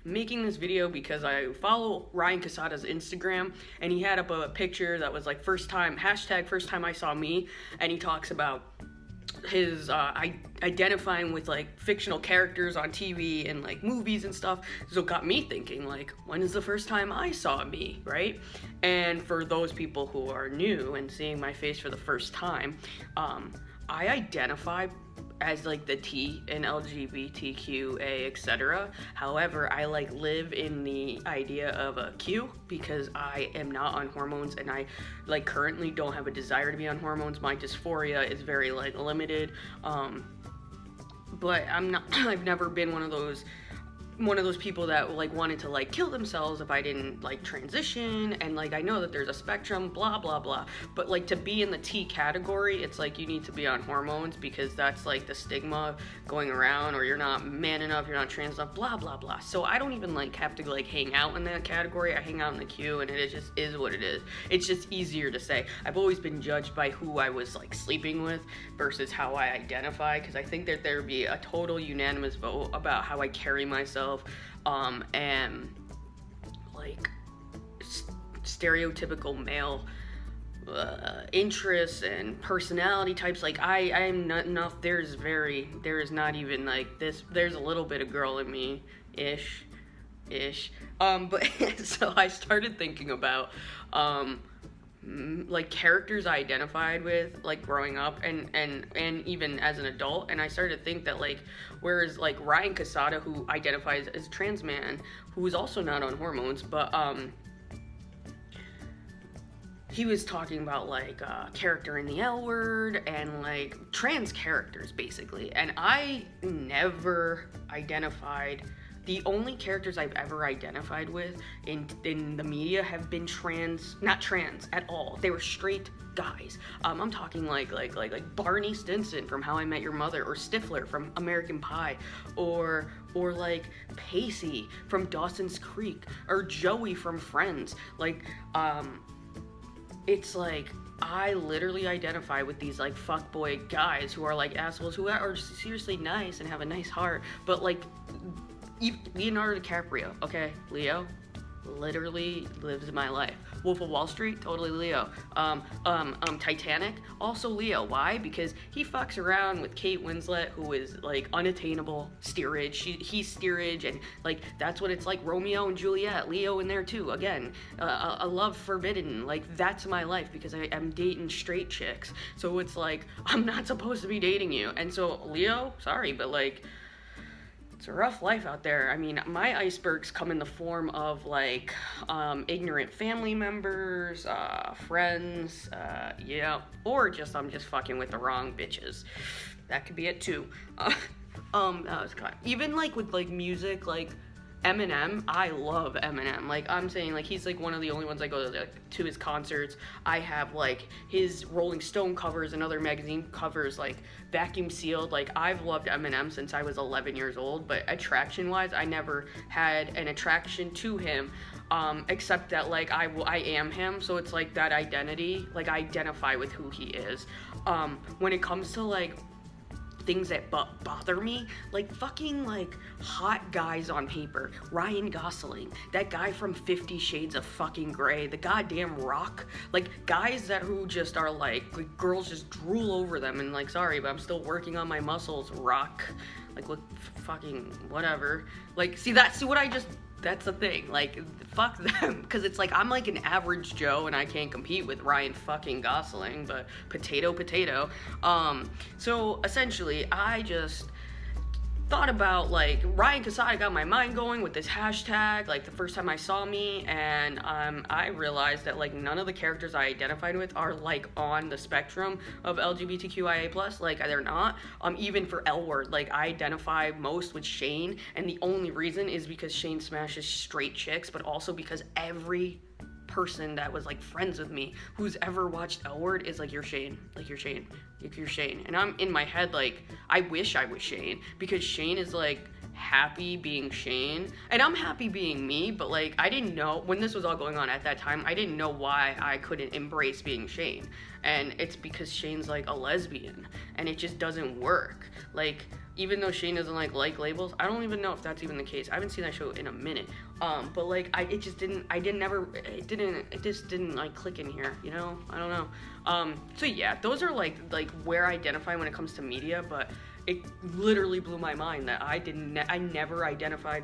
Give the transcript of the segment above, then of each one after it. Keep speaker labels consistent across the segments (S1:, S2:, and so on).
S1: making this video because I follow Ryan Casada's Instagram, and he had up a picture that was like first time I saw me, and he talks about his identifying with like fictional characters on TV and like movies and stuff. So it got me thinking, like, when is the first time I saw me, right? And for those people who are new and seeing my face for the first time, I identify as like the T in lgbtqia, etc. However, I like live in the idea of a Q because I am not on hormones, and I like currently don't have a desire to be on hormones. My dysphoria is very like limited, but I've never been one of those people that like wanted to like kill themselves if I didn't like transition, and like I know that there's a spectrum, blah blah blah, but like to be in the T category, it's like you need to be on hormones because that's like the stigma going around, or you're not man enough, you're not trans enough, blah blah blah. So I don't even like have to like hang out in that category. I hang out in the Q, and it just is what it is. It's just easier to say. I've always been judged by who I was like sleeping with versus how I identify, because I think that there'd be a total unanimous vote about how I carry myself, and like stereotypical male interests and personality types. Like I'm not enough. There is not even like this. There's a little bit of girl in me ish. But so I started thinking about like characters I identified with like growing up and even as an adult, and I started to think that like, whereas like Ryan Casada, who identifies as a trans man who is also not on hormones, but he was talking about like character in the L word and like trans characters basically, and I never identified. The only characters I've ever identified with in the media have been not trans at all. They were straight guys. I'm talking like Barney Stinson from How I Met Your Mother, or Stifler from American Pie, or like Pacey from Dawson's Creek, or Joey from Friends. Like, it's like I literally identify with these like fuckboy guys who are like assholes, who are seriously nice and have a nice heart, but like Leonardo DiCaprio, okay, Leo, literally lives my life. Wolf of Wall Street, totally Leo. Titanic, also Leo. Why? Because he fucks around with Kate Winslet, who is like unattainable, steerage. He's steerage, and like that's what it's like. Romeo and Juliet, Leo in there too. Again, a love forbidden. Like that's my life because I'm dating straight chicks. So it's like I'm not supposed to be dating you, and so Leo, sorry, but like, it's a rough life out there. I mean, my icebergs come in the form of like ignorant family members, friends, yeah, or just I'm just fucking with the wrong bitches. That could be it too. That was kind of, even like with like music, like Eminem, I love Eminem. Like I'm saying, like he's like one of the only ones I go to his concerts. I have like his Rolling Stone covers and other magazine covers like vacuum sealed. Like I've loved Eminem since I was 11 years old, but attraction wise, I never had an attraction to him, except that like I am him. So it's like that identity, like I identify with who he is. When it comes to like things that bother me, like fucking like hot guys on paper, Ryan Gosling, that guy from 50 Shades of fucking Grey, the goddamn Rock, like guys that who just are like girls just drool over them, and like, sorry, but I'm still working on my muscles, Rock, like what, fucking whatever. Like that's the thing, like fuck them, because it's like I'm like an average Joe and I can't compete with Ryan fucking Gosling, but potato. So essentially I just thought about like Ryan Casada got my mind going with this hashtag like the first time I saw me, and I realized that like none of the characters I identified with are like on the spectrum of LGBTQIA+, like they're not. Even for L word, like I identify most with Shane, and the only reason is because Shane smashes straight chicks, but also because every person that was like friends with me who's ever watched L Word is like, you're Shane, and I'm in my head like I wish I was Shane, because Shane is like happy being Shane, and I'm happy being me, but like I didn't know when this was all going on at that time, I didn't know why I couldn't embrace being Shane. And it's because Shane's like a lesbian and it just doesn't work. Like even though Shane doesn't like labels, I don't even know if that's even the case. I haven't seen that show in a minute. But like it just didn't like click in here, you know? I don't know. So yeah, those are like where I identify when it comes to media, but it literally blew my mind that I never identified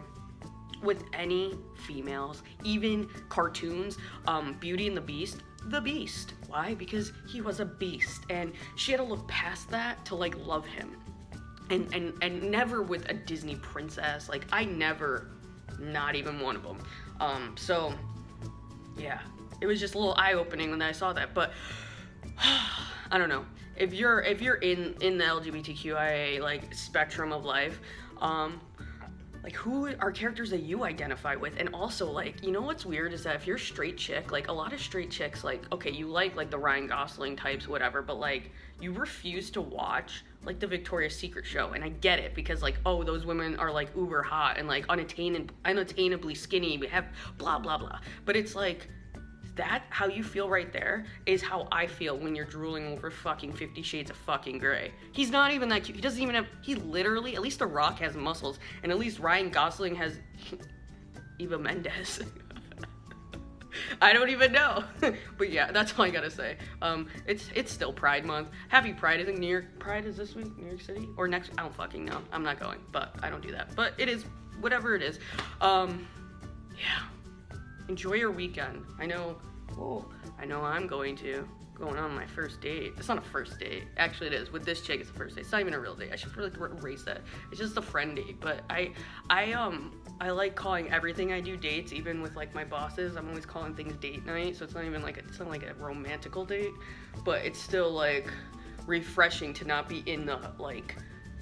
S1: with any females, even cartoons. Beauty and the Beast. Why? Because he was a beast, and she had to look past that to like love him. And never with a Disney princess. Like I never, not even one of them. So yeah, it was just a little eye-opening when I saw that. But I don't know. If you're in the LGBTQIA like spectrum of life, like who are characters that you identify with? And also like, you know what's weird is that if you're a straight chick, like a lot of straight chicks, like okay, you like the Ryan Gosling types, whatever, but like you refuse to watch like the Victoria's Secret show. And I get it because like, oh, those women are like uber hot and like unattainably skinny, we have blah blah blah. But it's like, that how you feel right there is how I feel when you're drooling over fucking 50 Shades of fucking Grey. He's not even that cute. He doesn't even have, he literally, at least The Rock has muscles, and at least Ryan Gosling has Eva Mendes. I don't even know. But yeah, that's all I gotta say. It's still Pride Month. Happy Pride. I think New York Pride is this week, New York City? Or next, I don't fucking know. I'm not going, but I don't do that. But it is, whatever it is. Yeah. Enjoy your weekend. I know I'm going on my first date. It's not a first date. Actually, it is. With this chick, it's a first date. It's not even a real date. I should really erase that. It's just a friend date. But I like calling everything I do dates, even with like my bosses. I'm always calling things date night, so it's not even like it's not like a romantical date, but it's still like refreshing to not be in the like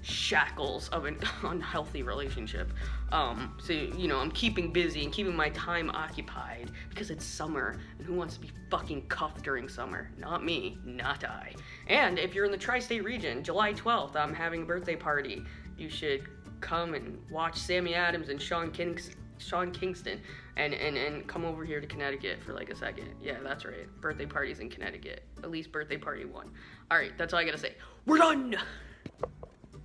S1: shackles of an unhealthy relationship. So you know, I'm keeping busy and keeping my time occupied because it's summer, and who wants to be fucking cuffed during summer? Not me, not I. And if you're in the tri-state region, July 12th, I'm having a birthday party. You should come and watch Sammy Adams and Sean Kingston and come over here to Connecticut for like a second. Yeah, that's right. Birthday parties in Connecticut. At least birthday party one. All right, that's all I gotta say. We're done.